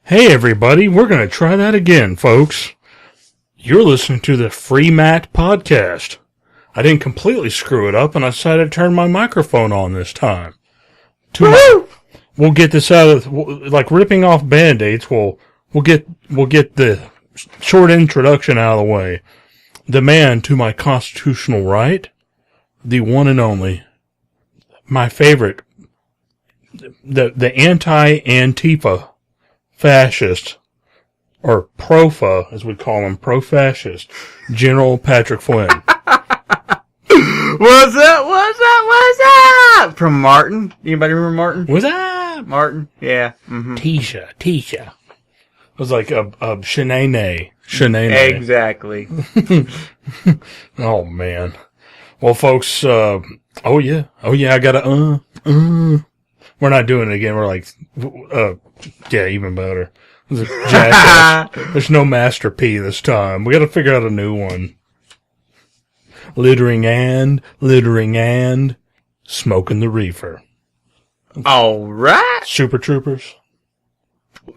Hey everybody, we're going to try that again, folks. You're listening to the FreeMatt podcast. I didn't completely screw it up and I decided to turn my microphone on this time. We'll get this out of, like ripping off Band-Aids, we'll get the short introduction out of the way. The man to my constitutional right, the one and only, my favorite, the anti-Antifa fascist, or pro-fa, as we call him, pro-fascist, General Patrick Flynn. What's up? From Martin. Anybody remember Martin? What's up? Martin? Yeah. Mm-hmm. Tisha. It was like a Shanae. Exactly. Oh, man. Well, folks, oh yeah, I gotta, We're not doing it again. We're like, yeah, even better. There's no Master P this time. We gotta figure out a new one. Littering and smoking the reefer. All right. Super Troopers.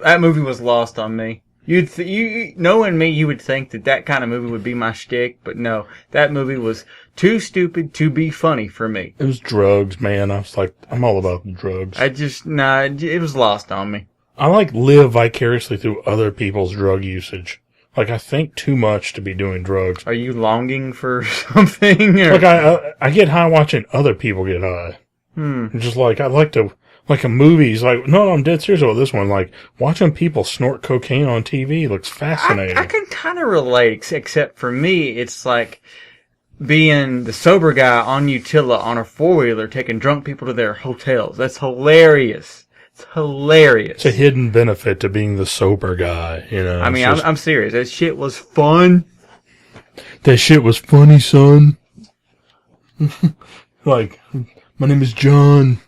That movie was lost on me. You knowing me, you would think that kind of movie would be my shtick, but no, that movie was too stupid to be funny for me. It was drugs, man. I was like, I'm all about the drugs. It was lost on me. I live vicariously through other people's drug usage. Like, I think too much to be doing drugs. Are you longing for something? Or? Like, I get high watching other people get high. Just like, I like to, like a movie's like, no, I'm dead serious about this one. Like, watching people snort cocaine on TV looks fascinating. I can kind of relate, except for me, it's like being the sober guy on Utila on a four-wheeler taking drunk people to their hotels. That's hilarious. It's hilarious. It's a hidden benefit to being the sober guy, you know. I mean, I'm serious. That shit was fun. That shit was funny, son. Like, my name is John.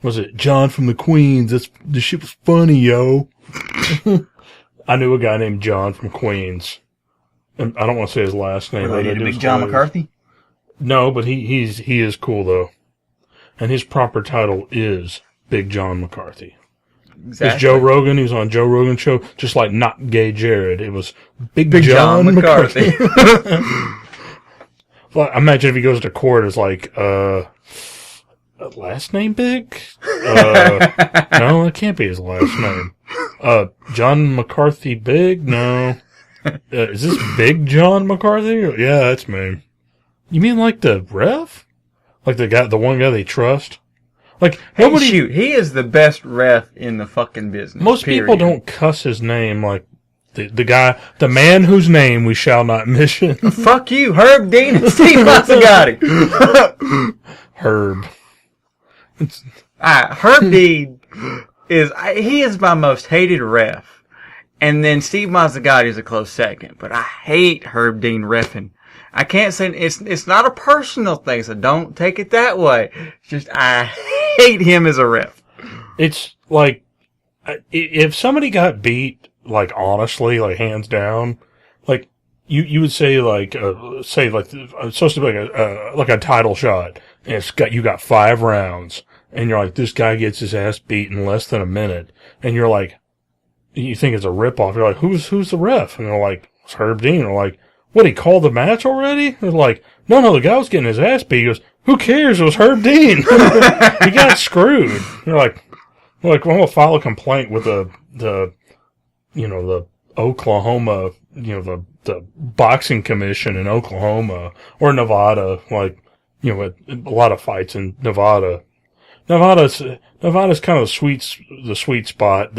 Was it John from the Queens? The shit was funny, yo. I knew a guy named John from Queens. And I don't want to say his last name. Related to Big John McCarthy? No, but he is cool though. And his proper title is Big John McCarthy. Exactly. It's Joe Rogan. He was on Joe Rogan's show, just like not Gay Jared. It was Big John McCarthy. Well, imagine if he goes to court as like, last name Big? No, it can't be his last name. John McCarthy Big? No. Is this Big John McCarthy? Yeah, that's me. You mean like the ref? Like the one guy they trust? Like, nobody. Hey, shoot, he is the best ref in the fucking business. Most people don't cuss his name like the man whose name we shall not mention. Fuck you, Herb Dean and Steve Mazzagatti. Herb. Herb Dean is my most hated ref. And then Steve Mazzagatti is a close second. But I hate Herb Dean reffing. I can't say it's not a personal thing, so don't take it that way. It's just I hate him as a ref. It's like if somebody got beat, like honestly, like hands down, like you would say like it's supposed to be like a title shot, and you got 5 rounds, and you're like, this guy gets his ass beat in less than a minute, and you're like, you think it's a ripoff. You're like, who's the ref? And they're like, it's Herb Dean. They're like, what, he called the match already? They're like, no, the guy was getting his ass beat. He goes, who cares? It was Herb Dean. He got screwed. They're like, well, I'm going to file a complaint with the Oklahoma, the boxing commission in Oklahoma or Nevada. Like, a lot of fights in Nevada. Nevada's kind of the sweet spot.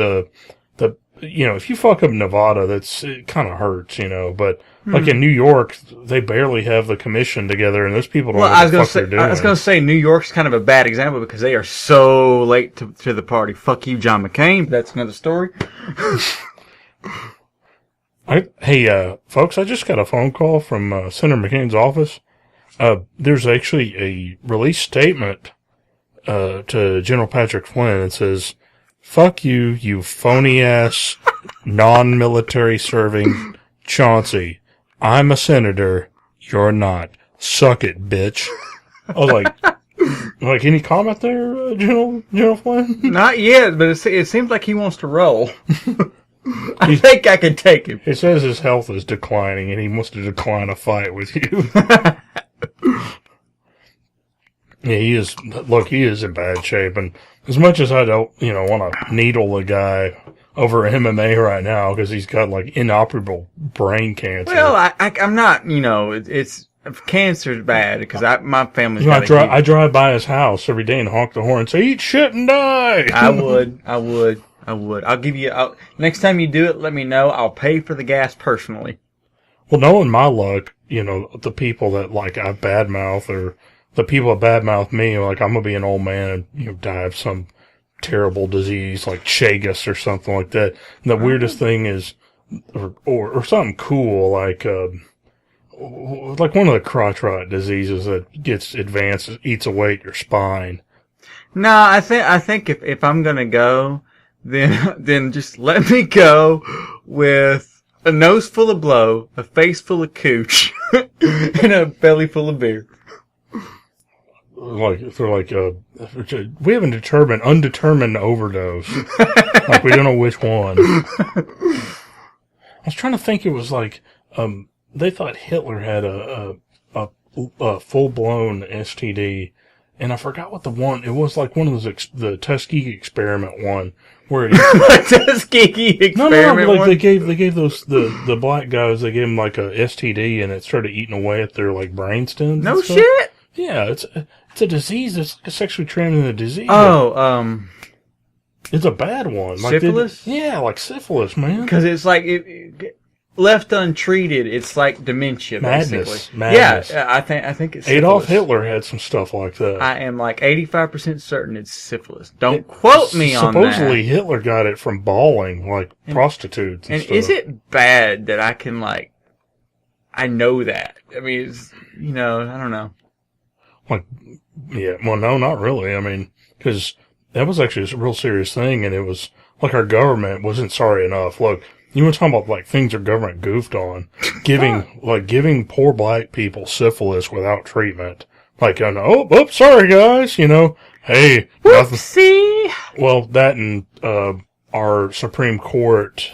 If you fuck up Nevada, it kind of hurts, but like in New York, they barely have the commission together, and those people don't know what the fuck they're doing. I was going to say New York's kind of a bad example because they are so late to the party. Fuck you, John McCain. That's another story. Hey, folks, I just got a phone call from Senator McCain's office. There's actually a release statement to General Patrick Flynn that says, fuck you, you phony-ass, non-military serving Chauncey. I'm a senator. You're not. Suck it, bitch. I was like, any comment there, General Flynn? Not yet, but it seems like he wants to roll. I think I can take him. He says his health is declining and he wants to decline a fight with you. Yeah, he is. Look, he is in bad shape, and as much as I don't, want to needle the guy over MMA right now because he's got like inoperable brain cancer. Well, I'm not. It's cancer's bad because my family's. I drive by his house every day and honk the horn and say, "Eat shit and die." I would. I'll give you. Next time you do it, let me know. I'll pay for the gas personally. Well, knowing my luck, the people that like I badmouth or the people that badmouth me, like I'm gonna be an old man and die of some terrible disease like Chagas or something like that. And the weirdest thing is, or something cool like one of the crotch rot diseases that gets advanced, eats away at your spine. No, I think if I'm gonna go, then just let me go with a nose full of blow, a face full of cooch, and a belly full of beer. We haven't determined undetermined overdose. Like we don't know which one. I was trying to think. It was like they thought Hitler had a full blown STD, and I forgot what the one. It was like one of those the Tuskegee experiment one where Tuskegee experiment. No, like they gave those the black guys. They gave them like a STD, and it started eating away at their like brain stems. No shit. Yeah, it's a disease. It's like a sexually transmitted disease. Oh, it's a bad one. Like syphilis? Like syphilis, man. Because it's like left untreated, it's like dementia. Madness. Yeah, I think it's syphilis. Adolf Hitler had some stuff like that. I am like 85% certain it's syphilis. Don't quote me on that. Supposedly Hitler got it from bawling like prostitutes. And is it bad that I can I know that? I mean, it's, I don't know. Well, no, not really. I mean, because that was actually a real serious thing, and it was like our government wasn't sorry enough. Look, you want to talk about like things our government goofed on, giving poor black people syphilis without treatment. Like, sorry guys, hey, whoopsie. Well, that and our Supreme Court,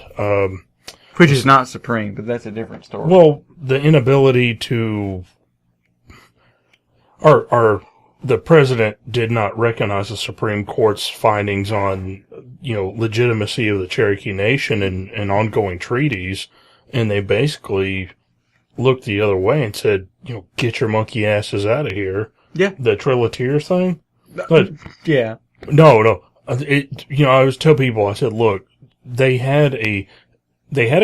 which is not supreme, but that's a different story. Well, the inability to. The president did not recognize the Supreme Court's findings on, legitimacy of the Cherokee Nation and ongoing treaties, and they basically looked the other way and said, get your monkey asses out of here. Yeah. The Trail of Tears thing? But, yeah. No. I always tell people, I said, look, they had a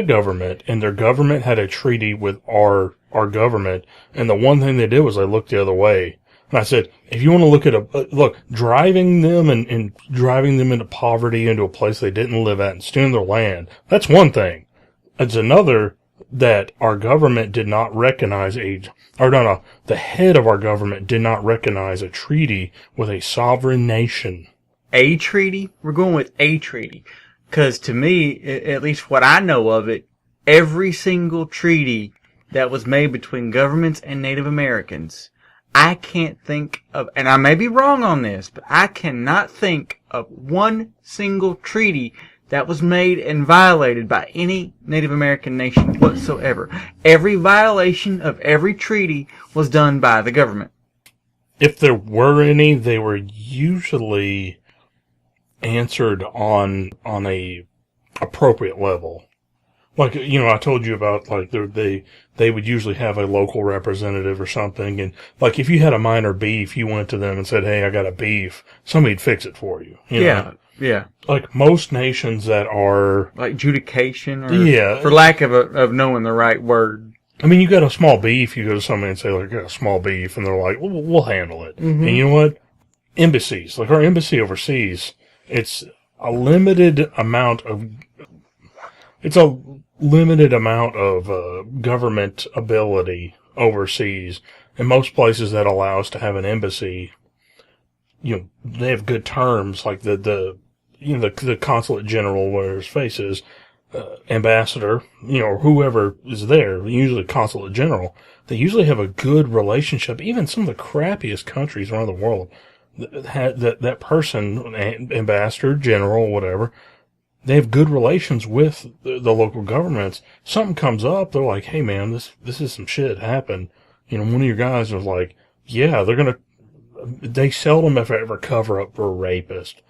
government, and their government had a treaty with our government, and the one thing they did was they looked the other way. And I said, if you want to look at driving them and driving them into poverty, into a place they didn't live at and stealing their land, that's one thing. It's another that our government did not recognize the head of our government did not recognize a treaty with a sovereign nation. A treaty? We're going with a treaty. Because to me, at least what I know of it, every single treaty that was made between governments and Native Americans, I can't think of, and I may be wrong on this, but I cannot think of one single treaty that was made and violated by any Native American nation whatsoever. Every violation of every treaty was done by the government. If there were any, they were usually answered on a appropriate level. Like, I told you about, like, they would usually have a local representative or something, and, like, if you had a minor beef, you went to them and said, hey, I got a beef, somebody'd fix it for you. Yeah. Like, most nations that are... Like adjudication, or... For lack of knowing the right word. I mean, you got a small beef, you go to somebody and say, like, I got a small beef, and they're like, well, we'll handle it. Mm-hmm. And you know what? Embassies, like our embassy overseas, it's a limited amount of government ability overseas. In most places that allow us to have an embassy, they have good terms, like the consulate general, where his face is, ambassador, or whoever is there, usually consulate general. They usually have a good relationship. Even some of the crappiest countries around the world, that person, ambassador, general, whatever, they have good relations with the local governments. Something comes up, they're like, hey man, this is some shit happened. You know, one of your guys was like, yeah, they seldom if ever cover up for a rapist.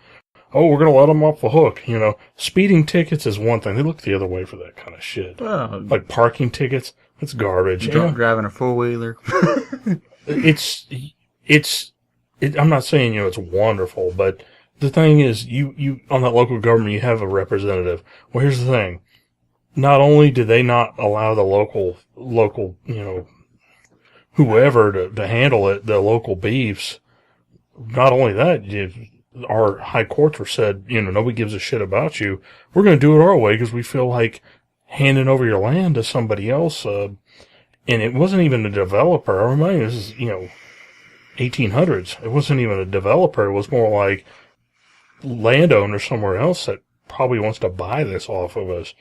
Oh, we're going to let them off the hook. You know, speeding tickets is one thing. They look the other way for that kind of shit. Like parking tickets, it's garbage. Driving a four-wheeler. I'm not saying, you know, it's wonderful, but the thing is, you on that local government, you have a representative. Well, here's the thing. Not only do they not allow the local, you know, whoever to handle it, the local beefs, not only that, our high courts were said, you know, nobody gives a shit about you. We're going to do it our way because we feel like handing over your land to somebody else. And it wasn't even a developer. I remember this is, you know, 1800s. It wasn't even a developer. It was more like landowner somewhere else that probably wants to buy this off of us.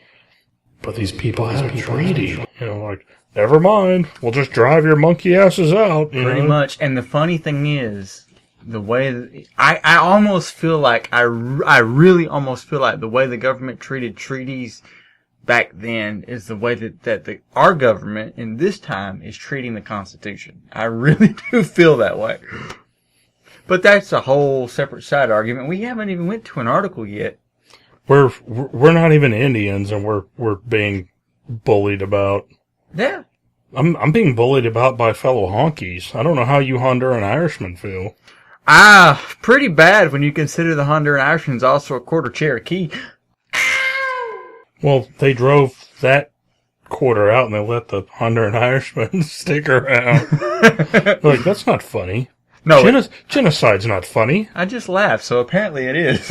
But these people have a treaty. You know, like, never mind. We'll just drive your monkey asses out. Pretty much. And the funny thing is, the way that I almost feel like I really almost feel like the way the government treated treaties back then is the way that our government in this time is treating the Constitution. I really do feel that way. But that's a whole separate side argument. We haven't even went to an article yet. We're not even Indians, and we're being bullied about. Yeah. I'm being bullied about by fellow honkies. I don't know how you Honduran Irishmen feel. Pretty bad when you consider the Honduran Irishman's also a quarter Cherokee. Well, they drove that quarter out and they let the Honduran Irishman stick around. Like, that's not funny. No. Genocide's not funny. I just laughed, so apparently it is.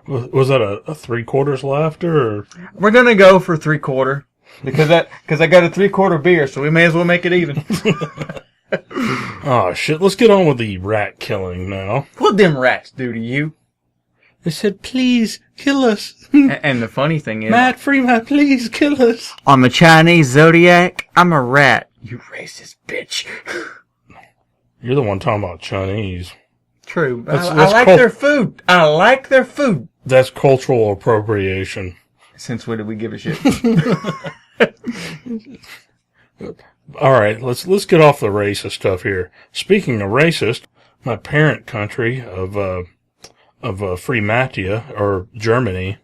Was that a 3/4 laughter? Or? We're going to go for 3/4. Because I got a 3/4 beer, so we may as well make it even. Oh, shit. Let's get on with the rat killing now. What them rats do to you? They said, please, kill us. And the funny thing is... FreeMatt, please, kill us. On the Chinese zodiac, I'm a rat. You racist bitch. You're the one talking about Chinese. True. I like their food. I like their food. That's cultural appropriation. Since when did we give a shit? All right, let's get off the racist stuff here. Speaking of racist, my parent country of FreeMattia, or Germany.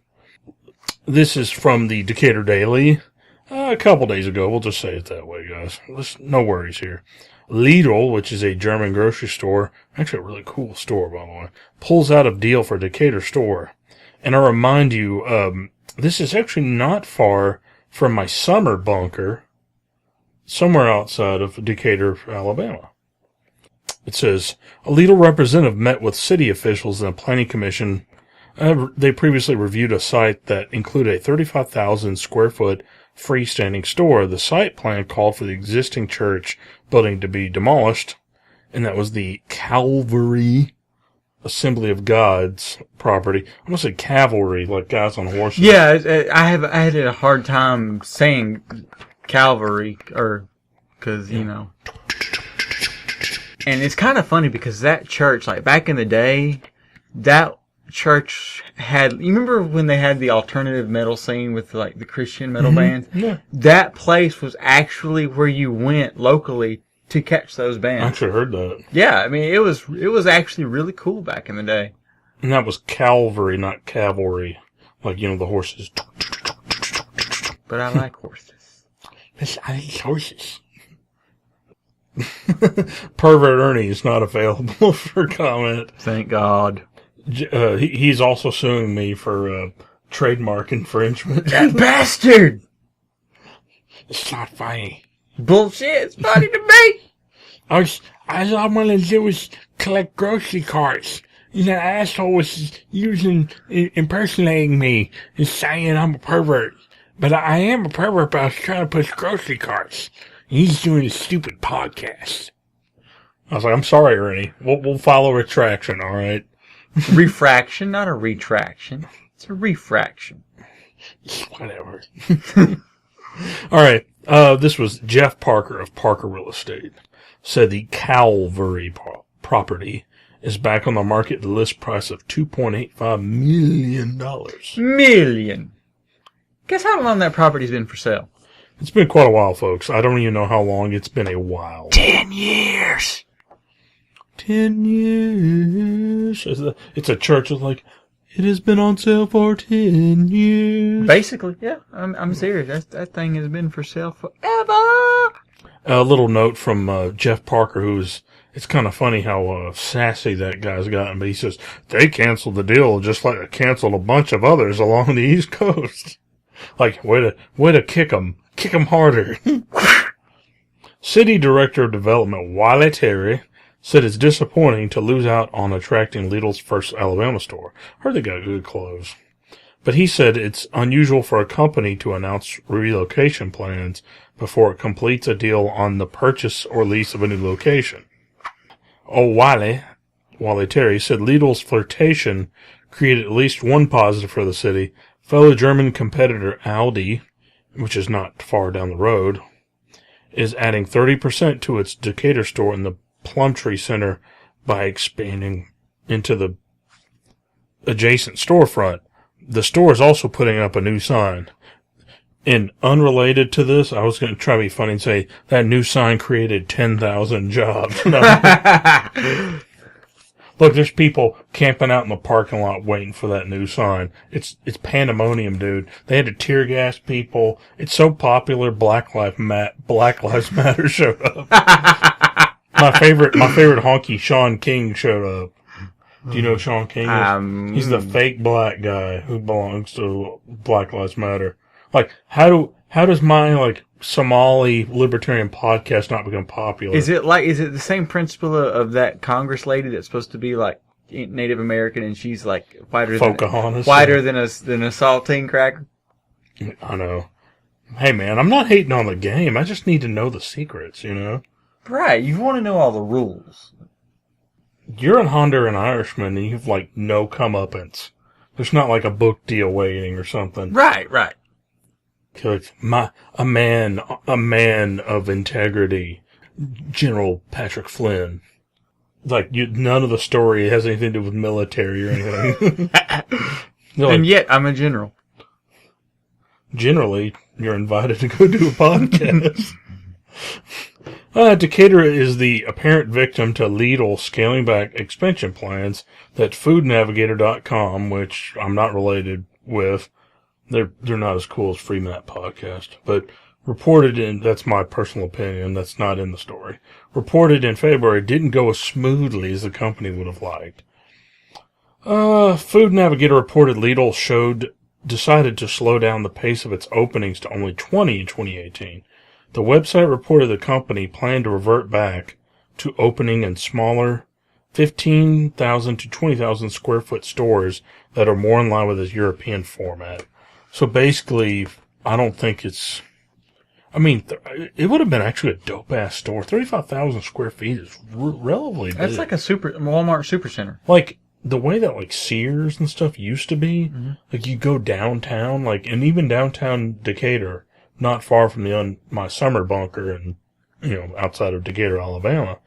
This is from the Decatur Daily a couple days ago. We'll just say it that way, guys. No worries here. Lidl, which is a German grocery store, actually a really cool store, by the way, pulls out of deal for Decatur store. And I remind you, this is actually not far from my summer bunker, somewhere outside of Decatur, Alabama. It says, a Lidl representative met with city officials and a planning commission. They previously reviewed a site that included a 35,000 square foot freestanding store. The site plan called for the existing church building to be demolished, and that was the Calvary Assembly of God's property. I almost said cavalry, like guys on horses. Yeah, I had a hard time saying Calvary, because, you know. And it's kind of funny because that church, like back in the day, that church had, you remember when they had the alternative metal scene with like the Christian metal bands? Yeah. That place was actually where you went locally to catch those bands. I actually heard that. Yeah, I mean, it was actually really cool back in the day. And that was cavalry, not cavalry. Like, you know, the horses. But I like horses. Yes, I like horses. Pervert Ernie is not available for comment. Thank God. He's also suing me for trademark infringement. That bastard! It's not funny. Bullshit, it's funny to me! All I wanted to do was collect grocery carts. And that asshole was impersonating me and saying I'm a pervert. But I am a pervert, but I was trying to push grocery carts. And he's doing a stupid podcast. I was like, I'm sorry, Ernie. We'll follow retraction, all right? Refraction, not a retraction. It's a refraction. Whatever. All right. This was Jeff Parker of Parker Real Estate. Said the Calvary property is back on the market at a list price of $2.85 million. Million. Guess how long that property's been for sale? It's been quite a while, folks. I don't even know how long. It's been a while. 10 years. 10 years. It's a church that's like, it has been on sale for 10 years. Basically, yeah. I'm serious. That thing has been for sale forever. A little note from Jeff Parker, it's kind of funny how sassy that guy's gotten, but he says, they canceled the deal just like they canceled a bunch of others along the East Coast. Like, way to kick them. Kick them harder. City Director of Development Wiley Terry said it's disappointing to lose out on attracting Lidl's first Alabama store. Heard they got good clothes. But he said it's unusual for a company to announce relocation plans before it completes a deal on the purchase or lease of a new location. Wiley Terry said Lidl's flirtation created at least one positive for the city. Fellow German competitor Aldi, which is not far down the road, is adding 30% to its Decatur store in the Plumtree Center by expanding into the adjacent storefront. The store is also putting up a new sign. And unrelated to this, I was going to try to be funny and say that new sign created 10,000 jobs. No. Look, there's people camping out in the parking lot waiting for that new sign. It's pandemonium, dude. They had to tear gas people. It's so popular. Black Lives Matter showed up. My favorite honky, Sean King, showed up. Do you know who Sean King is? He's the fake black guy who belongs to Black Lives Matter. Like, how does my Somali libertarian podcast not become popular? Is it the same principle of that Congress lady that's supposed to be like Native American and she's like whiter than a saltine cracker? I know. Hey man, I'm not hating on the game. I just need to know the secrets, you know? Right, you want to know all the rules. You're a Honduran Irishman and you've no comeuppance. There's not a book deal waiting or something. Right. A man of integrity, General Patrick Flynn. None of the story has anything to do with military or anything. And yet, I'm a general. Generally, you're invited to go do a podcast. Decatur is the apparent victim to Lidl scaling back expansion plans that FoodNavigator.com, which I'm not related with, they're not as cool as FreeMatt podcast, but reported that's my personal opinion, that's not in the story, reported in February didn't go as smoothly as the company would have liked. Food Navigator reported Lidl decided to slow down the pace of its openings to only 20 in 2018. The website reported the company planned to revert back to opening in smaller 15,000 to 20,000 square foot stores that are more in line with its European format. So basically, I don't think it would have been actually a dope-ass store. 35,000 square feet is relatively big. That's like a Walmart supercenter. The way that Sears and stuff used to be, you go downtown, and even downtown Decatur, not far from my summer bunker and, outside of Decatur, Alabama,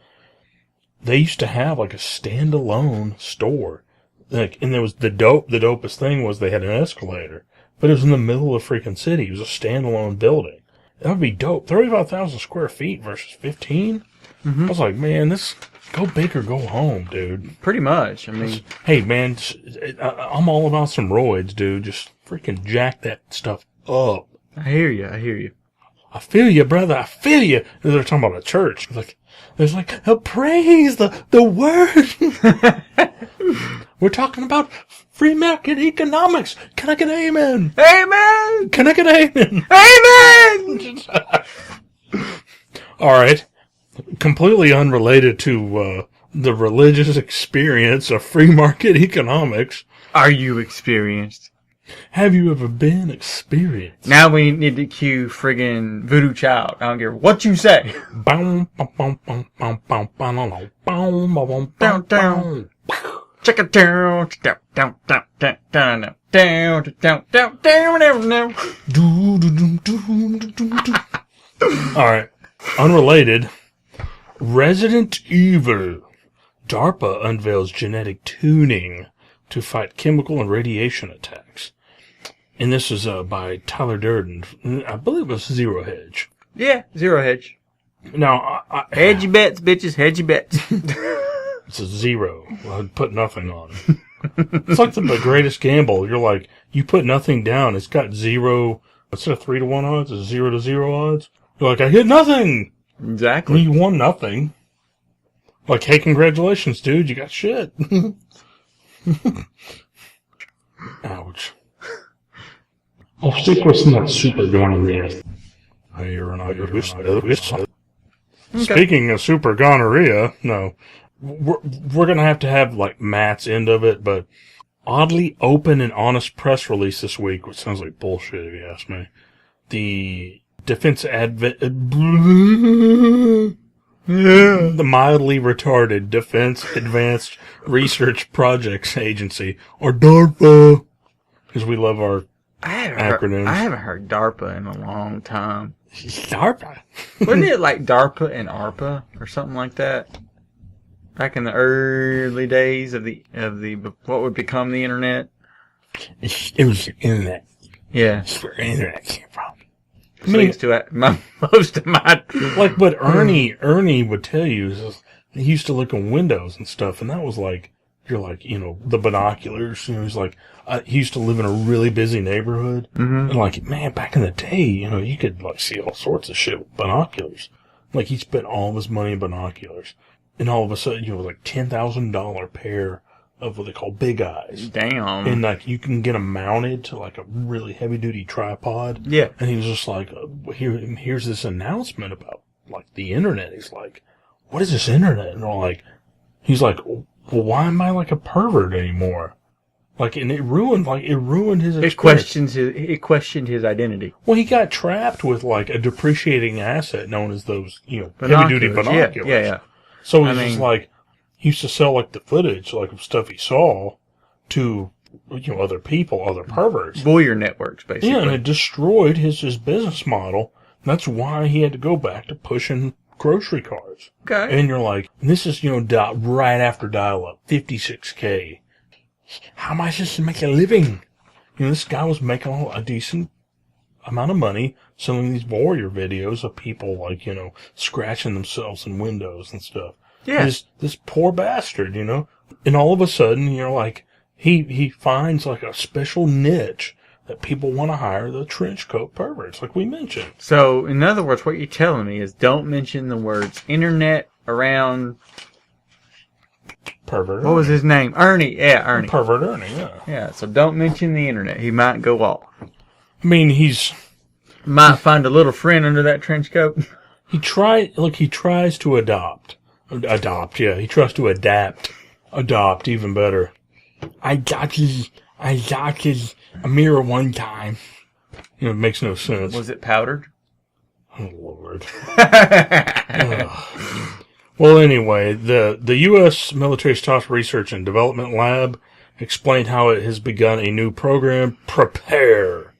they used to have a standalone store. And there was the dopest thing was they had an escalator, but it was in the middle of the freaking city. It was a standalone building. That would be dope. 35,000 square feet versus 15? I was like, man, this go big or go home, dude. Pretty much. Hey, man, I'm all about some roids, dude. Just freaking jack that stuff up. I hear you. I feel you, brother. I feel you. They're talking about a church. There's praise the word. We're talking about free market economics. Can I get an amen? Amen. Can I get an amen? Amen. All right. Completely unrelated to the religious experience of free market economics. Are you experienced? Have you ever been experienced? Now we need to cue friggin' Voodoo Child. I don't care what you say. Down. Check it down. All right. Unrelated. Resident Evil DARPA unveils genetic tuning to fight chemical and radiation attacks. And this is by Tyler Durden. I believe it was Zero Hedge. Yeah, Zero Hedge. Now, hedge your bets, bitches. Hedge your bets. It's a zero. I'd put nothing on it. It's like the greatest gamble. You're like, you put nothing down. It's got zero. Instead of 3-1 odds, it's 0-0 odds. You're like, I hit nothing. Exactly. You won nothing. Like, hey, congratulations, dude. You got shit. Ouch. I'll stick with some of that super gonorrhea. Speaking of super gonorrhea, no. We're going to have like Matt's end of it, but oddly open and honest press release this week, which sounds like bullshit if you ask me. The the mildly retarded Defense Advanced Research Projects Agency, or DARPA, because we love our acronyms. I haven't heard DARPA in a long time. DARPA? Wasn't it like DARPA and ARPA or something like that? Back in the early days of the what would become the internet? It was the internet. Yeah. That's where internet came from. Leads to most of my... Like, what Ernie would tell you is he used to look on windows and stuff, and that was like, you're like, the binoculars. He's like, he used to live in a really busy neighborhood. Mm-hmm. And like, man, back in the day, you could like see all sorts of shit with binoculars. Like, he spent all of his money in binoculars. And all of a sudden, like $10,000 pair of what they call big eyes. Damn. And like, you can get them mounted to like a really heavy duty tripod. Yeah. And he was just like, here's this announcement about like the internet. He's like, what is this internet? And he's like, well, why am I like a pervert anymore? Like, and it ruined his experience. It questioned his identity. Well, he got trapped with like a depreciating asset known as those, heavy duty binoculars. Yeah. So he's just like, he used to sell like the footage, like of stuff he saw to, other people, other perverts. Voyeur networks, basically. Yeah, and it destroyed his business model. That's why he had to go back to pushing grocery carts. Okay. And you're like, this is, right after dial-up, 56K. How am I supposed to make a living? This guy was making a decent amount of money selling these voyeur videos of people like, scratching themselves in windows and stuff. Yeah. This poor bastard, and all of a sudden, like, he finds like a special niche that people want to hire, the trench coat perverts, like we mentioned. So, in other words, what you're telling me is don't mention the words internet around... Pervert. What was his name? Ernie. Yeah, Ernie. Pervert Ernie, yeah. Yeah, so don't mention the internet. He might go off. I mean, might find a little friend under that trench coat. He tries to adopt. Yeah. He tries to adopt even better. I adopted a mirror one time. It makes no sense. Was it powdered? Oh, Lord. Well, anyway, the U.S. military's top research and development lab explained how it has begun a new program, Prepare,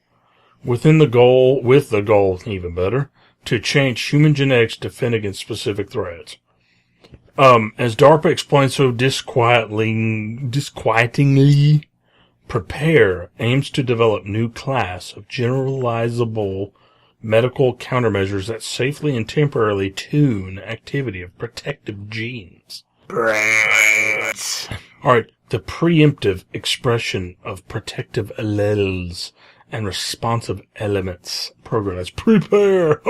with the goal, even better, to change human genetics to defend against specific threats. As DARPA explained so disquietingly, Prepare aims to develop new class of generalizable medical countermeasures that safely and temporarily tune activity of protective genes. Brains. Alright, the preemptive expression of protective alleles and responsive elements program. That's Prepare!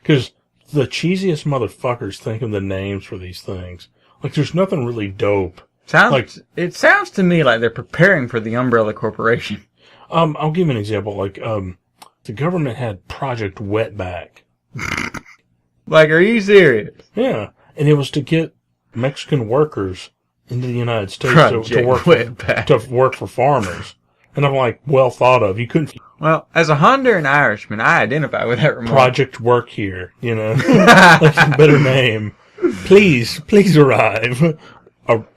Because the cheesiest motherfuckers think of the names for these things. Like, there's nothing really dope. It sounds to me like they're preparing for the Umbrella Corporation. I'll give you an example. Like, the government had Project Wetback. Like, are you serious? Yeah. And it was to get Mexican workers into the United States to work for farmers. And I'm like, well thought of. You couldn't. Well, as a Honduran Irishman, I identify with that remark. Project Work Here, That's a better name. Please arrive.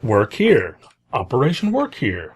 Work Here. Operation Work Here.